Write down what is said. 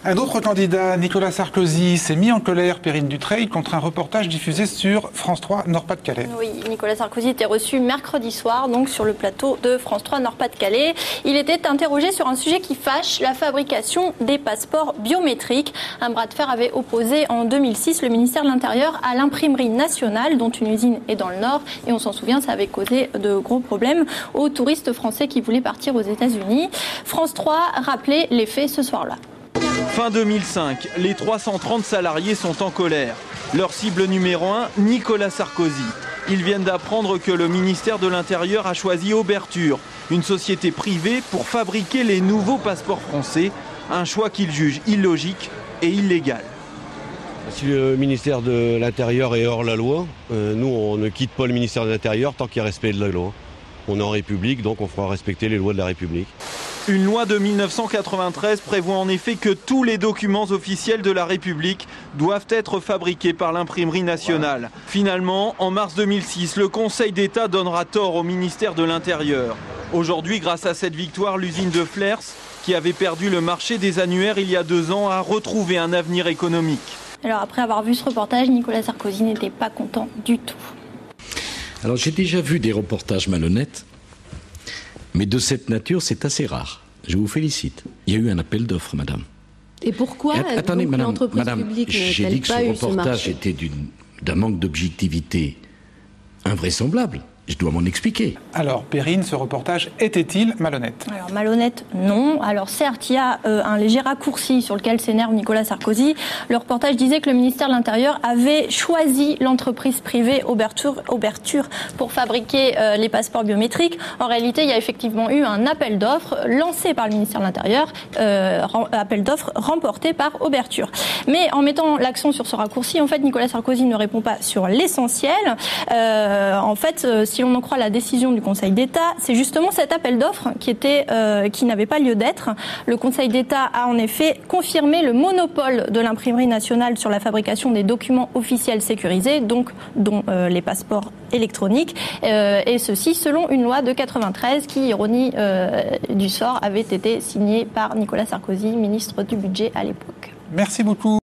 Un autre candidat, Nicolas Sarkozy, s'est mis en colère, Perrine Dutreil, contre un reportage diffusé sur France 3 Nord-Pas-de-Calais. Oui, Nicolas Sarkozy était reçu mercredi soir, donc sur le plateau de France 3 Nord-Pas-de-Calais. Il était interrogé sur un sujet qui fâche, la fabrication des passeports biométriques. Un bras de fer avait opposé en 2006 le ministère de l'Intérieur à l'imprimerie nationale, dont une usine est dans le Nord. Et on s'en souvient, ça avait causé de gros problèmes aux touristes français qui voulaient partir aux États-Unis. France 3 rappelait les faits ce soir-là. Fin 2005, les 330 salariés sont en colère. Leur cible numéro 1, Nicolas Sarkozy. Ils viennent d'apprendre que le ministère de l'Intérieur a choisi Obertur, une société privée pour fabriquer les nouveaux passeports français, un choix qu'ils jugent illogique et illégal. Si le ministère de l'Intérieur est hors la loi, nous on ne quitte pas le ministère de l'Intérieur tant qu'il y a respect de la loi. On est en République, donc on fera respecter les lois de la République. Une loi de 1993 prévoit en effet que tous les documents officiels de la République doivent être fabriqués par l'imprimerie nationale. Finalement, en mars 2006, le Conseil d'État donnera tort au ministère de l'Intérieur. Aujourd'hui, grâce à cette victoire, l'usine de Flers, qui avait perdu le marché des annuaires il y a 2 ans, a retrouvé un avenir économique. Alors après avoir vu ce reportage, Nicolas Sarkozy n'était pas content du tout. Alors j'ai déjà vu des reportages malhonnêtes, mais de cette nature, c'est assez rare. Je vous félicite. Il y a eu un appel d'offres, madame. Et pourquoi attendez, madame, publique j'ai dit que ce reportage était d'un manque d'objectivité invraisemblable. Je dois m'en expliquer. Alors, Perrine, ce reportage était-il malhonnête? Alors, malhonnête, non. Alors, certes, il y a un léger raccourci sur lequel s'énerve Nicolas Sarkozy. Le reportage disait que le ministère de l'Intérieur avait choisi l'entreprise privée Obertur pour fabriquer les passeports biométriques. En réalité, il y a effectivement eu un appel d'offres lancé par le ministère de l'Intérieur, appel d'offres remporté par Obertur. Mais en mettant l'accent sur ce raccourci, en fait, Nicolas Sarkozy ne répond pas sur l'essentiel. En fait, si l'on en croit la décision du Conseil d'État, c'est justement cet appel d'offres qui n'avait pas lieu d'être. Le Conseil d'État a en effet confirmé le monopole de l'imprimerie nationale sur la fabrication des documents officiels sécurisés, donc dont les passeports électroniques, et ceci selon une loi de 93 qui, ironie du sort, avait été signée par Nicolas Sarkozy, ministre du Budget à l'époque. Merci beaucoup.